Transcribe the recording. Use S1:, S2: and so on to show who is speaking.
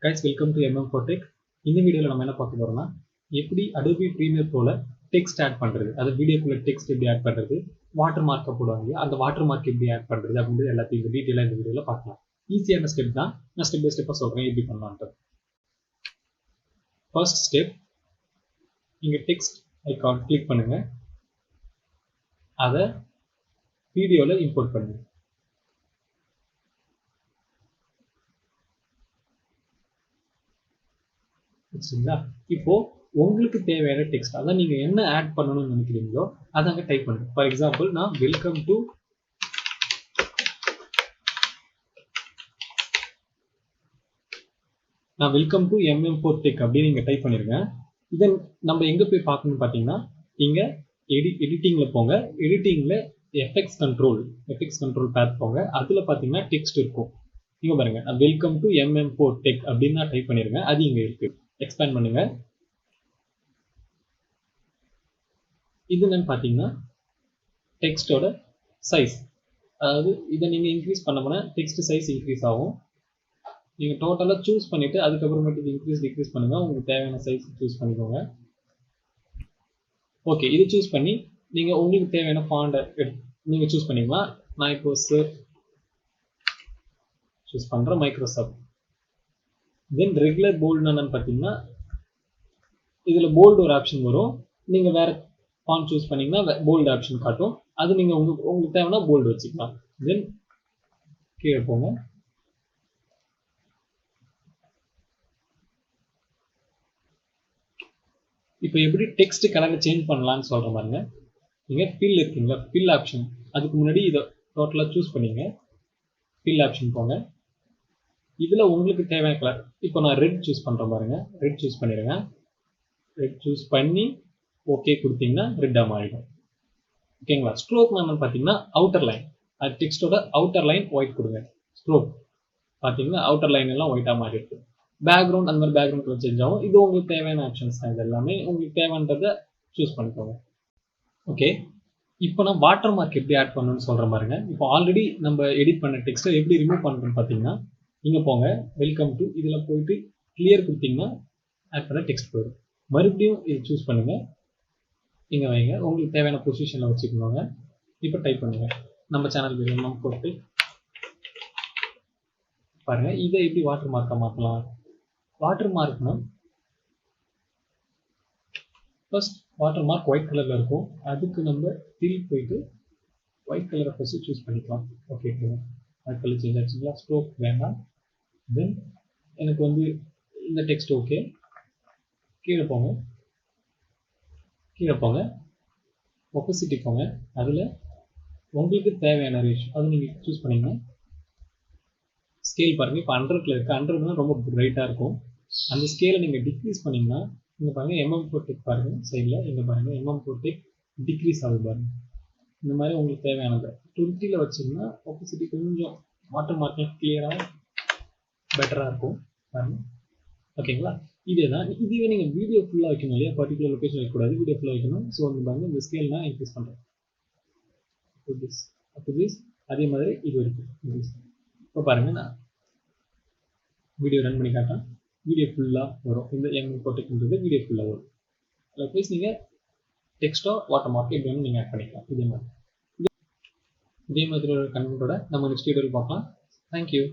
S1: Guys, welcome to MM4 Tech. இந்த வீடியோல நம்ம என்ன பார்க்க போறோம்னா எப்படி Adobe Premiere Pro ல டெக்ஸ்ட் ஆட் பண்றது, அது வீடியோக்குள்ள டெக்ஸ்ட் எப்படி ஆட் பண்றது, வாட்டர் மார்க் போடுவாங்க, அந்த வாட்டர் மார்க் எப்படி ஆட் பண்றது அப்படிங்கறது எல்லாத்தையும் டீடைலா இந்த வீடியோல பார்க்கலாம். ஈஸியான ஸ்டெப் தான். நான் ஸ்டெப் பை ஸ்டெப்பா சொல்றேன் எப்படி பண்ணலாம்னு. ஃபர்ஸ்ட் ஸ்டெப், இங்க டெக்ஸ்ட் ஐகான் கிளிக் பண்ணுங்க. அதை வீடியோல இம்போர்ட் பண்ணுங்க. இப்போ உங்களுக்கு தேவையான டெக்ஸ்ட், அதான் நீங்க என்ன ஆட் பண்ணணும்னு நினைக்கிறீங்களோ அதை அங்க டைப் பண்ணுங்க. ஃபார் எக்ஸாம்பிள் நான் வெல்கம் டு MM4 Tech அப்படின்னு நீங்க டைப் பண்ணிருங்க. இதை நம்ம எங்க போய் பார்க்கணும்னு பாத்தீங்கன்னா, இங்க எடிட்டிங்ல போங்க. எடிட்டிங்ல எஃபெக்ட்ஸ் கண்ட்ரோல் பேத் போங்க. அதுல பாத்தீங்கன்னா டெக்ஸ்ட் இருக்கும். இங்க பாருங்க, வெல்கம் டு MM4 Tech அப்படின்னு டைப் பண்ணிருங்க. அது இங்க இருக்கு. எக்ஸ்பேண்ட் பண்ணுங்க. இது என்னன்னு பாத்தீங்கன்னா டெக்ஸ்டோட சைஸ், அதாவது இதை நீங்க இன்க்ரீஸ் பண்ணோம்னா டெக்ஸ்ட் சைஸ் இன்க்ரீஸ் ஆகும். நீங்க டோட்டலா சூஸ் பண்ணிட்டு அதுக்கப்புறமேட்டு இன்க்ரீஸ் டிக்ரீஸ் பண்ணுங்க. உங்களுக்கு தேவையான சைஸ் சூஸ் பண்ணிக்கோங்க. ஓகே, இது சூஸ் பண்ணி நீங்க உங்களுக்கு தேவையான ஃபாண்ட் நீங்க சூஸ் பண்ணிக்கலாம். நான் இப்போ சூஸ் பண்றேன் மைக்ரோசாஃப்ட். தென் ரெகுலர் போல்டு என்னன்னு பாத்தீங்கன்னா, இதுல போல்டு ஒரு ஆப்ஷன் வரும். நீங்க வேற ஃபாண்ட் சூஸ் பண்ணீங்கன்னா போல்டு ஆப்ஷன் காட்டும். அது நீங்க உங்களுக்கு தேவைன்னா போல்டு வச்சுக்கலாம். தென் கீழே போங்க. இப்போ எப்படி டெக்ஸ்ட் கலரை சேஞ்ச் பண்ணலாம்னு சொல்ற பாருங்க. நீங்க ஃபில் இருக்குங்களா, ஃபில் ஆப்ஷன், அதுக்கு முன்னாடி இதை டோட்டலா சூஸ் பண்ணீங்க. ஃபில் ஆப்ஷன் போங்க. இதுல உங்களுக்கு தேவையான கலர், இப்போ நான் ரெட் சூஸ் பண்றேன் பாருங்க. ரெட் சூஸ் பண்ணிடுங்க. ரெட் சூஸ் பண்ணி ஓகே கொடுத்தீங்கன்னா ரெட்டா மாறிடும். ஓகேங்களா. ஸ்ட்ரோக் என்னன்னு பாத்தீங்கன்னா அவுட்டர் லைன், அது டெக்ஸ்டோட அவுட்டர் லைன் ஒயிட் கொடுங்க. ஸ்ட்ரோக் பாத்தீங்கன்னா அவுட்டர் லைன் எல்லாம் ஒயிட்டா மாறி இருக்கு. பேக்ரவுண்ட் அந்த மாதிரி பேக்ரவுண்ட் சேஞ்ச் ஆகும். இது உங்களுக்கு தேவையான ஆப்ஷன்ஸ் தான். இது எல்லாமே உங்களுக்கு தேவையானதை சூஸ் பண்ணிக்கோங்க. ஓகே, இப்போ நான் வாட்டர் மார்க் எப்படி ஆட் பண்ணணும்னு சொல்ற பாருங்க. இப்போ ஆல்ரெடி நம்ம எடிட் பண்ண டெக்ஸ்ட்டை எப்படி ரிமூவ் பண்றோம்னு பாத்தீங்கன்னா, இங்க போங்க, வெல்கம் டு, இதுல போயிட்டு கிளியர் கொடுத்தீங்கன்னா ஆட் பண்ண டெக்ஸ்ட் போயிடும். மறுபடியும் இது சூஸ் பண்ணுங்க, இங்க வைங்க, உங்களுக்கு தேவையான பொசிஷன்ல வச்சுக்கோங்க. இப்போ டைப் பண்ணுங்க. நம்ம சேனல் நம்ம போட்டு பாருங்க. இதை எப்படி வாட்டர் மார்க்கா மாத்தலாம். வாட்டர் மார்க்னா ஃபர்ஸ்ட் வாட்டர் மார்க் ஒயிட் கலர்ல இருக்கும். அதுக்கு நம்ம ஃபில் போயிட்டு ஒயிட் கலரை ஃபர்ஸ்ட் சூஸ் பண்ணிக்கலாம். ஓகே, ஒயிட் கலர் சேஞ்ச் ஆச்சுங்களா. ஸ்ட்ரோக் வேண்டாம். தென் எனக்கு இந்த டெக்ஸ்ட் ஓகே. கீழே போங்க, ஒப்பசிட்டி போங்க. அதுல உங்களுக்கு தேவையான ரேஷியோ அது நீங்க சூஸ் பண்ணீங்க. ஸ்கேல் பாருங்க, இப்போ 100ல இருக்கு. 100னா ரொம்ப பிரைட்டா இருக்கும். அந்த ஸ்கேலை நீங்க டிக்ரீஸ் பண்ணீங்கன்னா இங்க பாருங்க MM4 Tech பாருங்க சைட்ல, இங்க பாருங்க MM4 Tech டிக்ரீஸ் ஆகுது பாருங்க. இந்த மாதிரி உங்களுக்கு தேவையானது 20ல வச்சீங்கன்னா ஒப்பசிட்டி கொஞ்சம் வாட்டர் மார்க் கிளியரா பெட்டரா இருக்கும் பாருங்க. ஓகேங்களா. இதேதான். இதுவே நீங்க வீடியோ ஃபுல்லா வைக்கணும் இல்லையா, பர்டிகுலர் லொகேஷன் வைக்கக்கூடாது, வீடியோ ஃபுல்லா வைக்கணும். ஸோ பாருங்க, இந்த ஸ்கேல் நான் இன்க்ரீஸ் பண்றேன். அதே மாதிரி இது வரைக்கும். இப்போ பாருங்க, நான் வீடியோ ரன் பண்ணி காட்டேன். வீடியோ ஃபுல்லா வரும். இந்த MM4 Techன்றது வீடியோ ஃபுல்லா வரும். ப்ளஸ் நீங்க டெக்ஸ்டோ வாட்டர் மார்க் எப்படி வேணும் நீங்க ஆட் பண்ணிக்கலாம். இதே மாதிரி ஒரு கண்டென்ட்டோட நம்ம நெக்ஸ்ட் வீடியோவில் பார்க்கலாம். தேங்க்யூ.